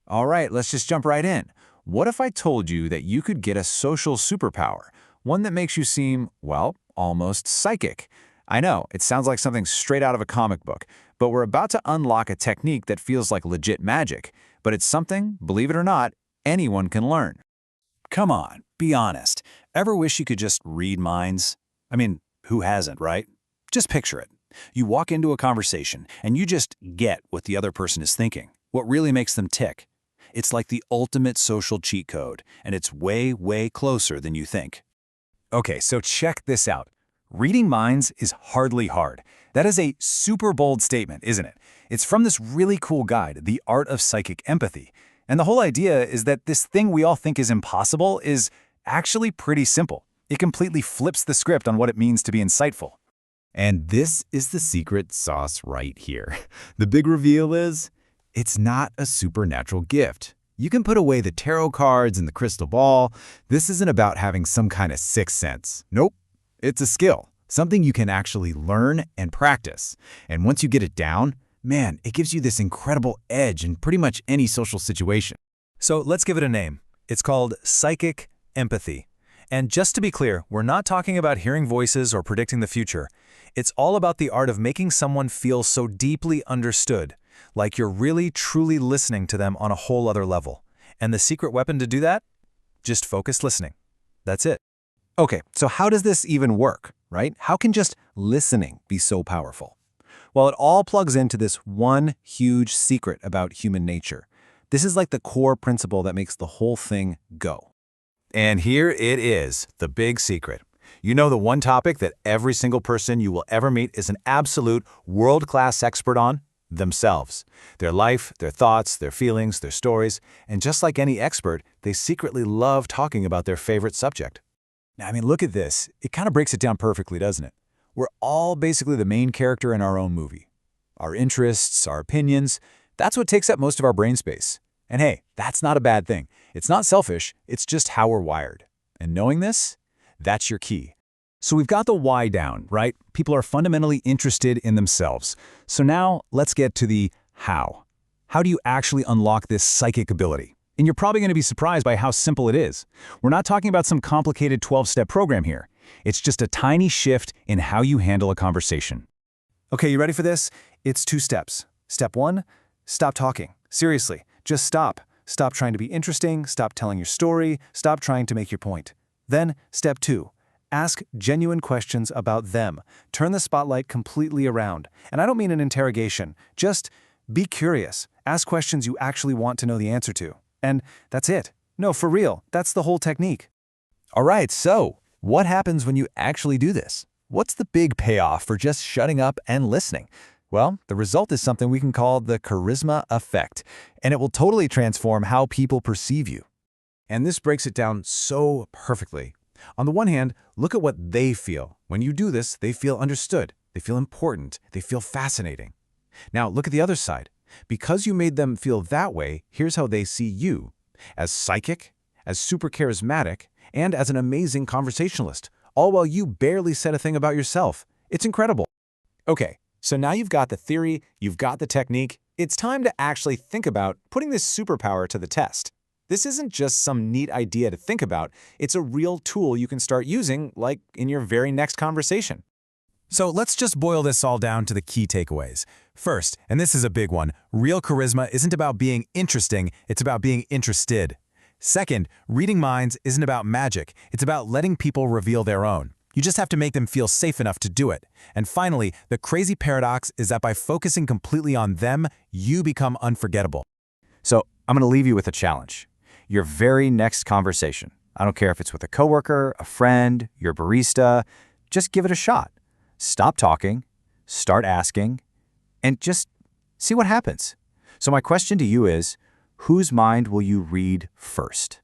All right, let's just jump right in. What if I told you that you could get a social superpower, one that makes you seem, well, almost psychic? I know, it sounds like something straight out of a comic book, but we're about to unlock a technique that feels like legit magic. But it's something, believe it or not, anyone can learn. Come on, be honest. Ever wish you could just read minds? I mean, who hasn't, right? Just picture it. You walk into a conversation and you just get what the other person is thinking, what really makes them tick. It's like the ultimate social cheat code, and it's way, way closer than you think. Okay, so check this out. Reading minds is hardly hard. That is a super bold statement, isn't it? It's from this really cool guide, The Art of Psychic Empathy. And the whole idea is that this thing we all think is impossible is actually pretty simple. It completely flips the script on what it means to be insightful. And this is the secret sauce right here. The big reveal is, it's not a supernatural gift. You can put away the tarot cards and the crystal ball. This isn't about having some kind of sixth sense. Nope. It's a skill, something you can actually learn and practice. And once you get it down, man, it gives you this incredible edge in pretty much any social situation. So let's give it a name. It's called psychic empathy. And just to be clear, we're not talking about hearing voices or predicting the future. It's all about the art of making someone feel so deeply understood, like you're really, truly listening to them on a whole other level. And the secret weapon to do that? Just focused listening. That's it. Okay, so how does this even work, right? How can just listening be so powerful? Well, it all plugs into this one huge secret about human nature. This is like the core principle that makes the whole thing go. And here it is, the big secret. You know the one topic that every single person you will ever meet is an absolute world-class expert on? Themselves. Their life, their thoughts, their feelings, their stories, and just like any expert, they secretly love talking about their favorite subject. Now, I mean, look at this. It kind of breaks it down perfectly, doesn't it? We're all basically the main character in our own movie. Our interests, our opinions, that's what takes up most of our brain space. And hey, that's not a bad thing. It's not selfish, it's just how we're wired. And knowing this, that's your key. So we've got the why down, right? People are fundamentally interested in themselves. So now let's get to the how. How do you actually unlock this psychic ability? And you're probably going to be surprised by how simple it is. We're not talking about some complicated 12-step program here. It's just a tiny shift in how you handle a conversation. Okay, you ready for this? It's 2 steps. Step 1, stop talking. Seriously, just stop. Stop trying to be interesting, stop telling your story, stop trying to make your point. Then, step 2, ask genuine questions about them. Turn the spotlight completely around. And I don't mean an interrogation. Just be curious. Ask questions you actually want to know the answer to. And that's it. No, for real, that's the whole technique. All right, so what happens when you actually do this? What's the big payoff for just shutting up and listening? Well, the result is something we can call the charisma effect, and it will totally transform how people perceive you. And this breaks it down so perfectly. On the one hand, look at what they feel. When you do this, they feel understood, they feel important, they feel fascinating. Now, look at the other side. Because you made them feel that way, here's how they see you. As psychic, as super charismatic, and as an amazing conversationalist, all while you barely said a thing about yourself. It's incredible. Okay, so now you've got the theory, you've got the technique. It's time to actually think about putting this superpower to the test. This isn't just some neat idea to think about. It's a real tool you can start using, like in your very next conversation. So let's just boil this all down to the key takeaways. First, and this is a big one, real charisma isn't about being interesting, it's about being interested. Second, reading minds isn't about magic, it's about letting people reveal their own. You just have to make them feel safe enough to do it. And finally, the crazy paradox is that by focusing completely on them, you become unforgettable. So I'm going to leave you with a challenge. Your very next conversation. I don't care if it's with a coworker, a friend, your barista, just give it a shot. Stop talking, start asking, and just see what happens. So my question to you is, whose mind will you read first?